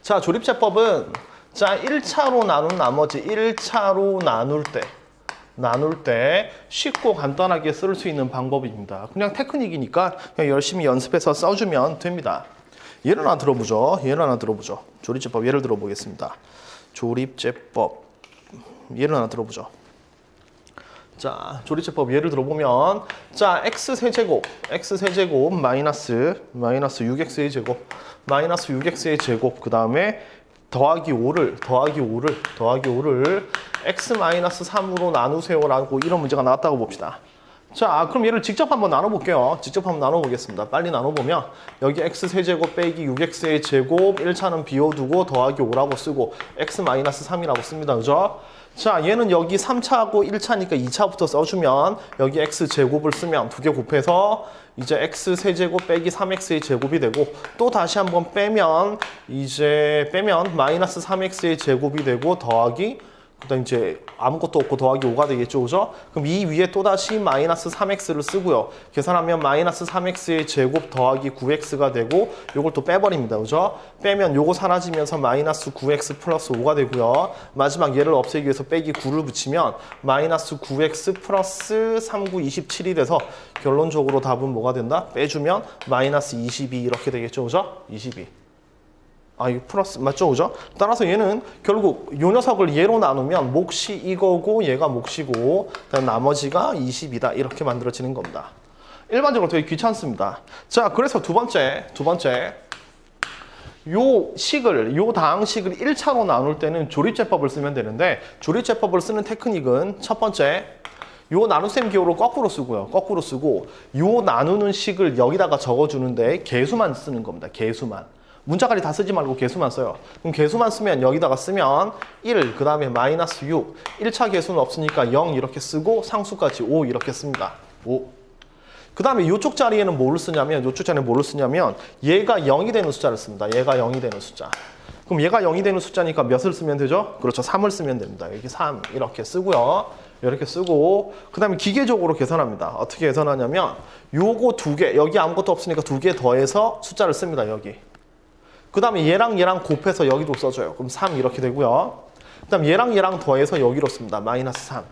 자, 조립제법은 자 1차로 나눈 나머지 1차로 나눌 때 쉽고 간단하게 쓸 수 있는 방법입니다. 그냥 테크닉이니까 그냥 열심히 연습해서 써주면 됩니다. 예를 하나 들어보죠. 조립제법 예를 들어보겠습니다. 조립제법 예를 하나 들어보죠. 자, 조립제법 예를 들어보면 자, x세제곱 마이너스 6x의 제곱 마이너스 6x의 제곱 그 다음에 더하기 5를 x-3으로 나누세요라고 이런 문제가 나왔다고 봅시다. 자, 그럼 얘를 직접 한번 나눠볼게요. 나눠보겠습니다. 빨리 나눠보면 여기 x세제곱 빼기 6x의 제곱 1차는 비워두고 더하기 5라고 쓰고 x-3이라고 씁니다. 그죠? 자, 얘는 여기 3차하고 1차니까 2차부터 써주면 여기 x제곱을 쓰면 두 개 곱해서 이제 x세제곱 빼기 3x의 제곱이 되고 또 다시 한번 빼면 마이너스 3x의 제곱이 되고 더하기 그다음 이제 아무것도 없고 더하기 5가 되겠죠, 그죠? 그럼 이 위에 또 다시 마이너스 3x를 쓰고요. 계산하면 마이너스 3x의 제곱 더하기 9x가 되고 요걸 또 빼버립니다, 그죠? 빼면 요거 사라지면서 마이너스 9x 플러스 5가 되고요. 마지막 얘를 없애기 위해서 빼기 9를 붙이면 마이너스 9x 플러스 39, 27이 돼서 결론적으로 답은 뭐가 된다? 빼주면 마이너스 22 이렇게 되겠죠, 그죠? 22. 아, 이거 플러스 맞죠, 그죠? 따라서 얘는 결국 요 녀석을 얘로 나누면 몫이 이거고 얘가 몫이고 그다음 나머지가 20이다 이렇게 만들어지는 겁니다. 일반적으로 되게 귀찮습니다. 자, 그래서 두 번째 요 다항식을 1차로 나눌 때는 조립제법을 쓰면 되는데 조립제법을 쓰는 테크닉은 첫 번째 요 나눗셈 기호로 거꾸로 쓰고요. 요 나누는 식을 여기다가 적어주는데 개수만 쓰는 겁니다. 개수만. 문자까지 다 쓰지 말고 개수만 써요. 그럼 개수만 쓰면 여기다가 쓰면 1, 그 다음에 마이너스 6, 1차 개수는 없으니까 0 이렇게 쓰고 상수까지 5 이렇게 씁니다. 5. 그 다음에 이쪽 자리에는 뭐를 쓰냐면 얘가 0이 되는 숫자를 씁니다. 얘가 0이 되는 숫자. 그럼 얘가 0이 되는 숫자니까 몇을 쓰면 되죠? 그렇죠. 3을 쓰면 됩니다. 여기 3 이렇게 쓰고요. 이렇게 쓰고 그 다음에 기계적으로 계산합니다. 어떻게 계산하냐면 요거 두 개, 여기 아무것도 없으니까 두 개 더해서 숫자를 씁니다. 여기. 그 다음에 얘랑 곱해서 여기도 써줘요. 그럼 3 이렇게 되고요. 그 다음 얘랑 더해서 여기로 씁니다. 마이너스 3.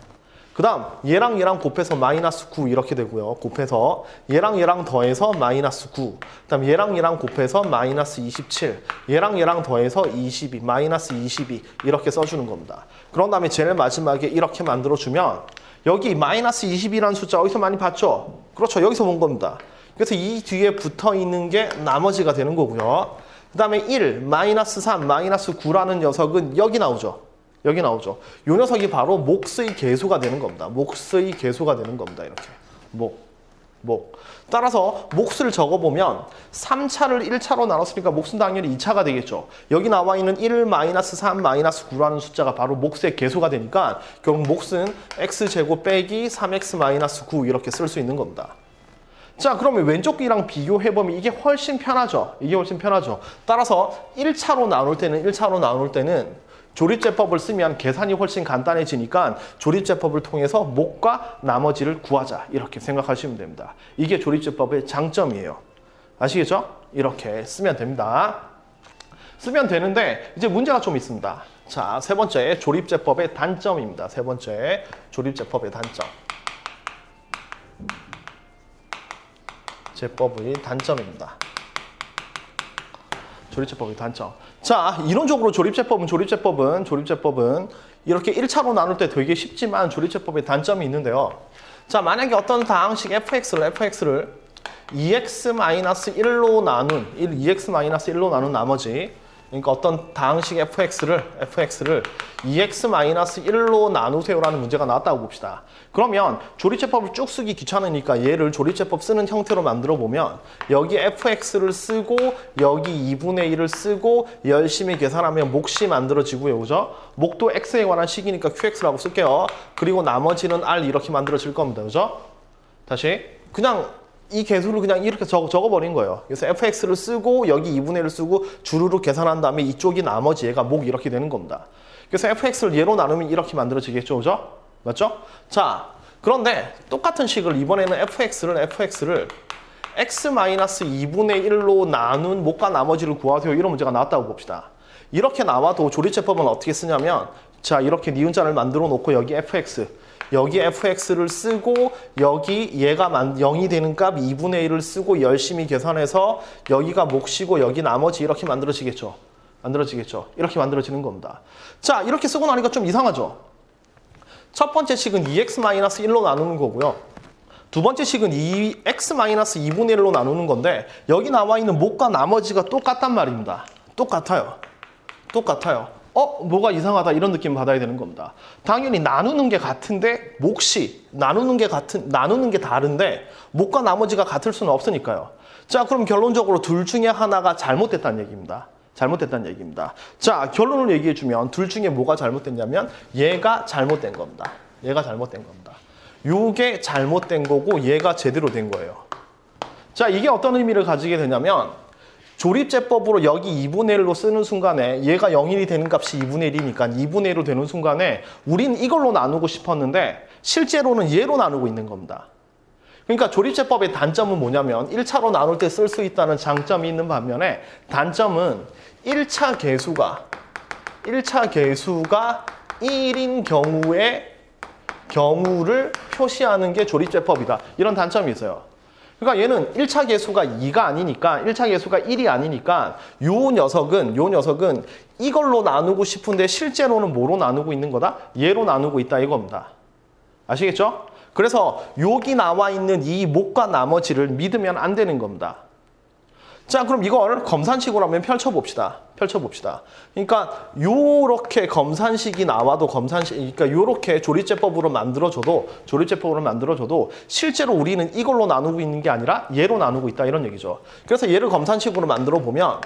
그 다음 얘랑 곱해서 마이너스 9 이렇게 되고요. 곱해서 얘랑 더해서 마이너스 9. 그 다음 얘랑 곱해서 마이너스 27. 얘랑 더해서 22. 마이너스 22 이렇게 써주는 겁니다. 그런 다음에 제일 마지막에 이렇게 만들어주면 여기 마이너스 22라는 숫자 어디서 많이 봤죠? 그렇죠. 여기서 본 겁니다. 그래서 이 뒤에 붙어있는 게 나머지가 되는 거고요. 그 다음에 1, 마이너스 3, 마이너스 9라는 녀석은 여기 나오죠. 요 녀석이 바로 몫의 개수가 되는 겁니다. 이렇게. 따라서 몫을 적어보면 3차를 1차로 나눴으니까 몫은 당연히 2차가 되겠죠. 여기 나와 있는 1, 마이너스 3, 마이너스 9라는 숫자가 바로 몫의 개수가 되니까 결국 몫은 x제곱 빼기 3x 마이너스 9 이렇게 쓸 수 있는 겁니다. 자, 그러면 왼쪽 이랑 비교해보면 이게 훨씬 편하죠. 따라서 1차로 나눌 때는 조립제법을 쓰면 계산이 훨씬 간단해지니까 조립제법을 통해서 몫과 나머지를 구하자 이렇게 생각하시면 됩니다. 이게 조립제법의 장점이에요. 아시겠죠? 이렇게 쓰면 됩니다. 쓰면 되는데 이제 문제가 좀 있습니다. 자, 세 번째 조립제법의 단점입니다. 제법의 단점입니다. 조립제법의 단점. 자, 이론적으로 조립제법은 이렇게 1차로 나눌 때 되게 쉽지만 조립제법의 단점이 있는데요. 자, 만약에 어떤 다항식 fx를 2x-1로 나눈 나머지 그러니까 어떤 다항식 fx를 2x-1로 나누세요라는 문제가 나왔다고 봅시다. 그러면 조립제법을 쭉 쓰기 귀찮으니까 얘를 조립제법 쓰는 형태로 만들어 보면 여기 fx를 쓰고 여기 2분의 1을 쓰고 열심히 계산하면 몫이 만들어지고요. 그죠? 몫도 x에 관한 식이니까 qx라고 쓸게요. 그리고 나머지는 r 이렇게 만들어질 겁니다. 그죠? 다시 그냥 이 개수를 그냥 이렇게 적어버린 거예요. 그래서 fx를 쓰고 여기 2분의 1을 쓰고 주르륵 계산한 다음에 이쪽이 나머지 얘가 몫 이렇게 되는 겁니다. 그래서 fx를 얘로 나누면 이렇게 만들어지겠죠. 그죠? 맞죠? 자, 그런데 똑같은 식을 이번에는 fx를 x-2분의 1로 나눈 몫과 나머지를 구하세요. 이런 문제가 나왔다고 봅시다. 이렇게 나와도 조립제법은 어떻게 쓰냐면 자 이렇게 니은자를 만들어 놓고 여기 fx 여기 fx를 쓰고 여기 얘가 0이 되는 값 2분의 1을 쓰고 열심히 계산해서 여기가 몫이고 여기 나머지 이렇게 만들어지겠죠. 이렇게 만들어지는 겁니다. 자 이렇게 쓰고 나니까 좀 이상하죠. 첫 번째 식은 2x-1로 나누는 거고요. 두 번째 식은 2x-2분의 1로 나누는 건데 여기 나와 있는 몫과 나머지가 똑같단 말입니다. 똑같아요. 뭐가 이상하다 이런 느낌 받아야 되는 겁니다. 당연히 나누는 게 같은데 몫이 나누는 게 다른데 몫과 나머지가 같을 수는 없으니까요. 자 그럼 결론적으로 둘 중에 하나가 잘못됐다는 얘기입니다. 자 결론을 얘기해주면 둘 중에 뭐가 잘못됐냐면 얘가 잘못된 겁니다. 요게 잘못된 거고 얘가 제대로 된 거예요. 자 이게 어떤 의미를 가지게 되냐면 조립제법으로 여기 2분의 1로 쓰는 순간에 얘가 0일이 되는 값이 2분의 1이니까 2분의 1로 되는 순간에 우린 이걸로 나누고 싶었는데 실제로는 얘로 나누고 있는 겁니다. 그러니까 조립제법의 단점은 뭐냐면 1차로 나눌 때 쓸 수 있다는 장점이 있는 반면에 단점은 1차 계수가 1인 경우를 표시하는 게 조립제법이다. 이런 단점이 있어요. 그러니까 얘는 1차 계수가 2가 아니니까 1차 계수가 1이 아니니까 요 녀석은 이걸로 나누고 싶은데 실제로는 뭐로 나누고 있는 거다? 얘로 나누고 있다 이겁니다. 아시겠죠? 그래서 여기 나와 있는 이 몫과 나머지를 믿으면 안 되는 겁니다. 자 그럼 이걸 검산식으로 한번 펼쳐봅시다. 그러니까 요렇게 검산식이 나와도 그러니까 요렇게 조립제법으로 만들어줘도 실제로 우리는 이걸로 나누고 있는 게 아니라 얘로 나누고 있다 이런 얘기죠. 그래서 얘를 검산식으로 만들어 보면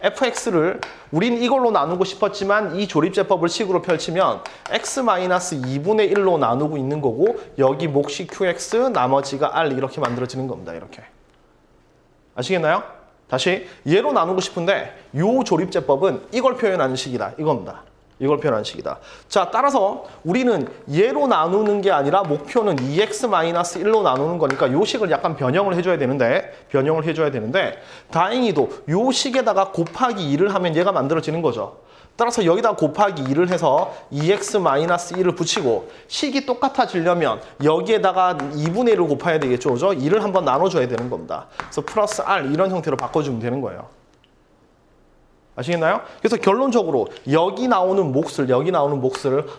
fx를 우린 이걸로 나누고 싶었지만 이 조립제법을 식으로 펼치면 x-2분의 1로 나누고 있는 거고 여기 몫이 qx 나머지가 r 이렇게 만들어지는 겁니다. 이렇게 아시겠나요? 다시 얘로 나누고 싶은데 요 조립제법은 이걸 표현하는 식이다 이겁니다. 자 따라서 우리는 얘로 나누는 게 아니라 목표는 2x-1로 나누는 거니까 요 식을 약간 변형을 해줘야 되는데 다행히도 요 식에다가 곱하기 2를 하면 얘가 만들어지는 거죠. 따라서 여기다 곱하기 2를 해서 2x-1을 붙이고 식이 똑같아지려면 여기에다가 2분의 1을 곱해야 되겠죠. 그죠? 2를 한번 나눠줘야 되는 겁니다. 그래서 플러스 r 이런 형태로 바꿔주면 되는 거예요. 아시겠나요? 그래서 결론적으로 여기 나오는 몫을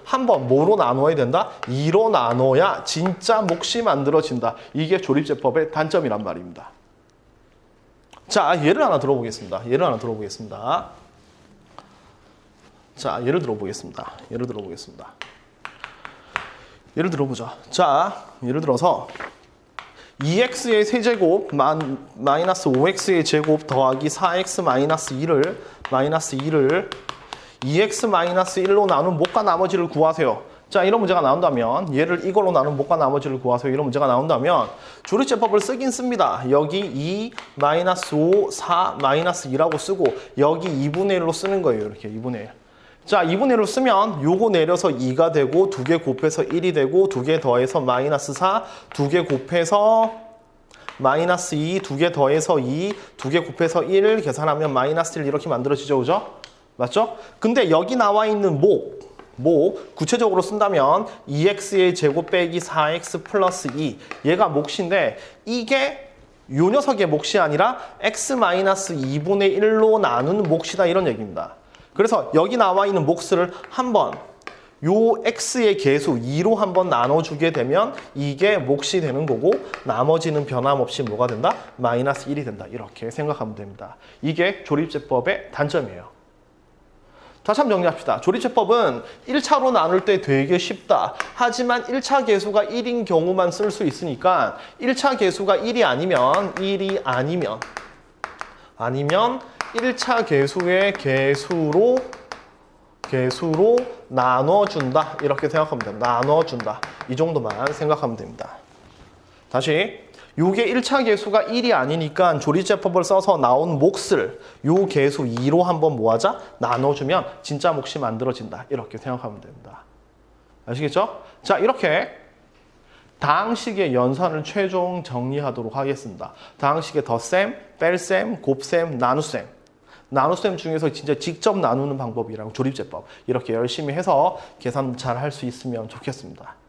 한번 뭐로 나눠야 된다? 2로 나눠야 진짜 몫이 만들어진다. 이게 조립제법의 단점이란 말입니다. 자, 예를 하나 들어보겠습니다. 자, 예를 들어보죠. 자, 예를 들어서 2x의 세제곱 마이너스 5x의 제곱 더하기 4x-2를 2x-1로 나눈 몫과 나머지를 구하세요. 자, 이런 문제가 나온다면 얘를 이걸로 나눈 몫과 나머지를 구하세요. 이런 문제가 나온다면 조립제법을 쓰긴 씁니다. 여기 2, 마이너스 5, 4, 마이너스 2라고 쓰고 여기 2분의 1로 쓰는 거예요. 이렇게 2분의 1. 자, 2분의 1로 쓰면 요거 내려서 2가 되고 2개 곱해서 1이 되고 2개 더해서 마이너스 4, 2개 곱해서 마이너스 2, 2개 더해서 2, 2개 곱해서 1 계산하면 마이너스 1 이렇게 만들어지죠. 그죠? 맞죠? 근데 여기 나와 있는 구체적으로 쓴다면 2x의 제곱 빼기 4x 플러스 2 얘가 몫인데 이게 요 녀석의 몫이 아니라 x-2분의 1로 나누는 몫이다 이런 얘기입니다. 그래서 여기 나와 있는 몫을 한번 요 x의 계수 2로 한번 나눠주게 되면 이게 몫이 되는 거고 나머지는 변함없이 뭐가 된다? 마이너스 1이 된다. 이렇게 생각하면 됩니다. 이게 조립제법의 단점이에요. 다시 한번 정리합시다. 조립제법은 1차로 나눌 때 되게 쉽다. 하지만 1차 계수가 1인 경우만 쓸 수 있으니까 1차 계수가 1이 아니면 1차 계수의 계수로 나눠준다. 이렇게 생각하면 됩니다. 나눠준다. 이 정도만 생각하면 됩니다. 다시 요게 1차 계수가 1이 아니니까 조립제법을 써서 나온 몫을 요 계수 2로 한번 뭐하자? 나눠주면 진짜 몫이 만들어진다. 이렇게 생각하면 됩니다. 아시겠죠? 자, 이렇게 다항식의 연산을 최종 정리하도록 하겠습니다. 다항식의 덧셈, 뺄셈, 곱셈, 나눗셈. 나눗셈 중에서 진짜 직접 나누는 방법이랑 조립제법 이렇게 열심히 해서 계산 잘 할 수 있으면 좋겠습니다.